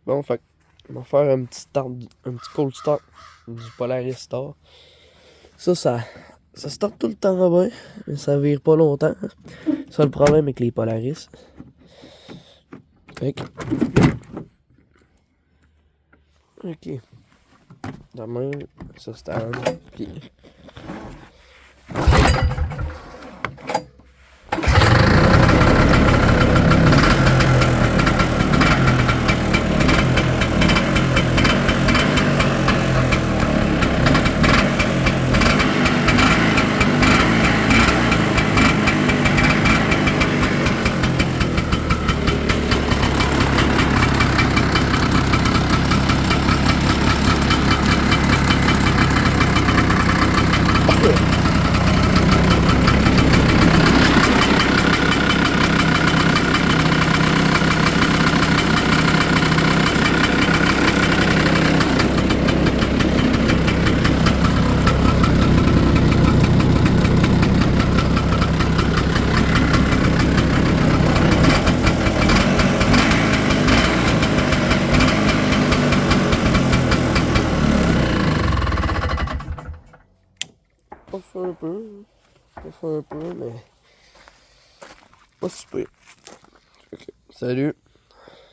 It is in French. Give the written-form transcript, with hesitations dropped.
Bon, fait on va faire un petit cold start du Polaris Star. Ça start tout le temps bien, mais ça vire pas longtemps. C'est le problème avec les Polaris. Fait que, ok. De même, ça start. Puis, pas fait un peu, mais pas super. Ok, salut.